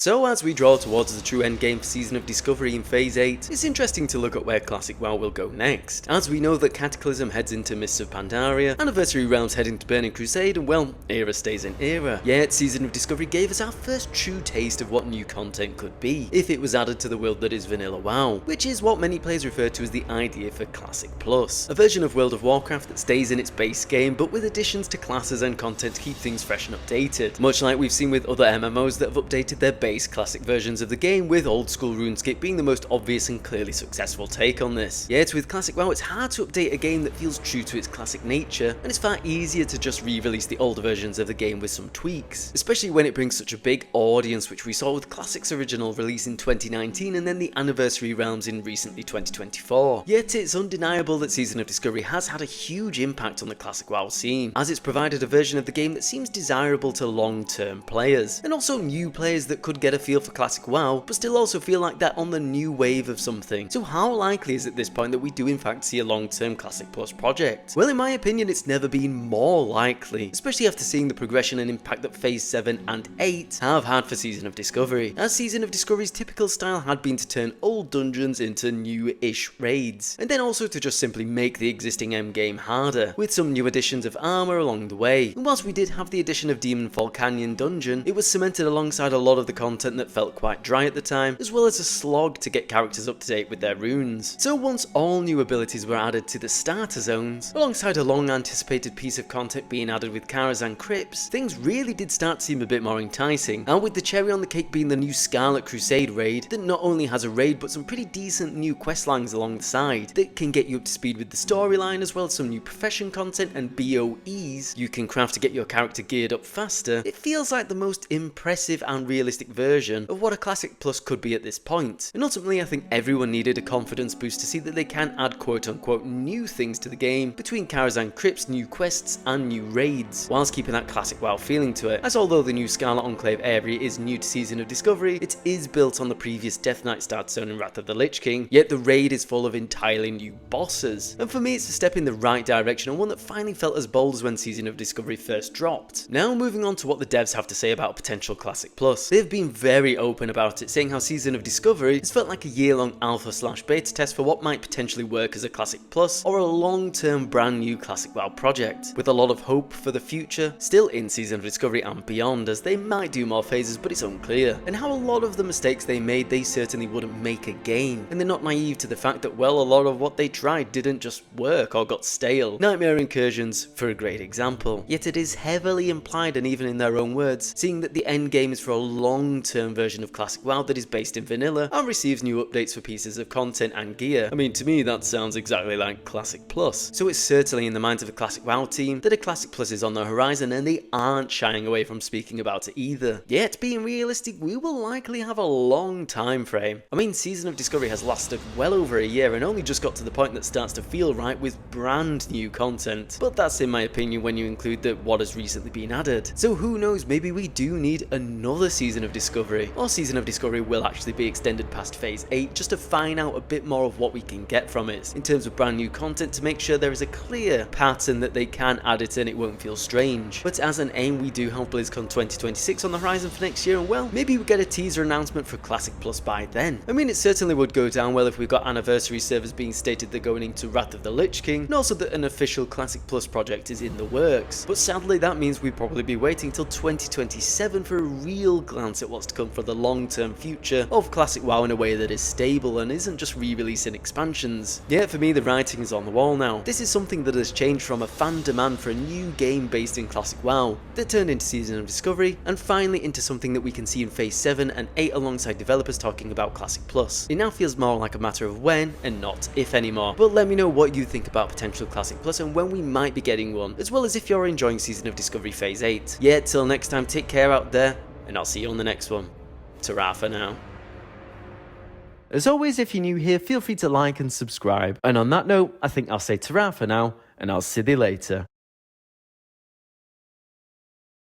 So as we draw towards the true endgame for Season of Discovery in Phase 8, it's interesting to look at where Classic WoW will go next, as we know that Cataclysm heads into Mists of Pandaria, Anniversary Realms head into Burning Crusade, and well, Era stays in Era. Yet Season of Discovery gave us our first true taste of what new content could be, if it was added to the world that is Vanilla WoW, which is what many players refer to as the idea for Classic Plus, a version of World of Warcraft that stays in its base game but with additions to classes and content to keep things fresh and updated, much like we've seen with other MMOs that have updated their base classic versions of the game, with old school RuneScape being the most obvious and clearly successful take on this. Yet with Classic WoW, it's hard to update a game that feels true to its classic nature, and it's far easier to just re-release the older versions of the game with some tweaks, especially when it brings such a big audience, which we saw with Classic's original release in 2019 and then the Anniversary Realms in recently 2024. Yet it's undeniable that Season of Discovery has had a huge impact on the Classic WoW scene, as it's provided a version of the game that seems desirable to long-term players, and also new players that could get a feel for Classic WoW, but still also feel like they're on the new wave of something. So how likely is it at this point that we do in fact see a long-term Classic Plus project? Well, in my opinion, it's never been more likely, especially after seeing the progression and impact that Phase 7 and 8 have had for Season of Discovery, as Season of Discovery's typical style had been to turn old dungeons into new-ish raids, and then also to just simply make the existing endgame harder, with some new additions of armor along the way. And whilst we did have the addition of Demonfall Canyon Dungeon, it was cemented alongside a lot of the content that felt quite dry at the time, as well as a slog to get characters up to date with their runes. So once all new abilities were added to the starter zones, alongside a long anticipated piece of content being added with Karazhan Crypts, things really did start to seem a bit more enticing, and with the cherry on the cake being the new Scarlet Crusade raid, that not only has a raid but some pretty decent new questlines along the side that can get you up to speed with the storyline, as well as some new profession content and BOEs you can craft to get your character geared up faster. It feels like the most impressive and realistic version of what a Classic Plus could be at this point. And ultimately, I think everyone needed a confidence boost to see that they can add quote-unquote new things to the game between Karazhan Crypts, new quests, and new raids, whilst keeping that Classic WoW feeling to it. As although the new Scarlet Enclave area is new to Season of Discovery, it is built on the previous Death Knight start zone in Wrath of the Lich King, yet the raid is full of entirely new bosses. And for me, it's a step in the right direction, and one that finally felt as bold as when Season of Discovery first dropped. Now moving on to what the devs have to say about potential Classic Plus. They've been very open about it, saying how Season of Discovery has felt like a year-long alpha/beta test for what might potentially work as a Classic Plus or a long-term brand new Classic WoW project, with a lot of hope for the future still in Season of Discovery and beyond, as they might do more phases but it's unclear, and how a lot of the mistakes they made they certainly wouldn't make again, and they're not naive to the fact that, well, a lot of what they tried didn't just work or got stale. Nightmare Incursions for a great example, yet it is heavily implied, and even in their own words, seeing that the end game is for a long-term version of Classic WoW that is based in vanilla and receives new updates for pieces of content and gear. I mean, to me that sounds exactly like Classic Plus. So it's certainly in the minds of the Classic WoW team that a Classic Plus is on the horizon, and they aren't shying away from speaking about it either. Yet, being realistic, we will likely have a long time frame. I mean, Season of Discovery has lasted well over a year and only just got to the point that starts to feel right with brand new content. But that's in my opinion when you include what has recently been added. So who knows, maybe we do need another Season of Discovery, or Season of Discovery will actually be extended past Phase 8 just to find out a bit more of what we can get from it in terms of brand new content, to make sure there is a clear pattern that they can add it and it won't feel strange. But as an aim, we do have BlizzCon 2026 on the horizon for next year, and well, maybe we get a teaser announcement for Classic Plus by then. I mean, it certainly would go down well if we've got Anniversary servers being stated they're going into Wrath of the Lich King, and also that an official Classic Plus project is in the works. But sadly, that means we'd probably be waiting till 2027 for a real glance at what's to come for the long-term future of Classic WoW in a way that is stable and isn't just re-releasing expansions. Yet for me, the writing is on the wall now. This is something that has changed from a fan demand for a new game based in Classic WoW that turned into Season of Discovery, and finally into something that we can see in Phase 7 and 8 alongside developers talking about Classic Plus. It now feels more like a matter of when and not if anymore. But let me know what you think about potential Classic Plus and when we might be getting one, as well as if you're enjoying Season of Discovery Phase 8. Yeah, till next time, take care out there, and I'll see you on the next one. Ta-ra for now. As always, if you're new here, feel free to like and subscribe. And on that note, I think I'll say ta-ra for now, and I'll see you later.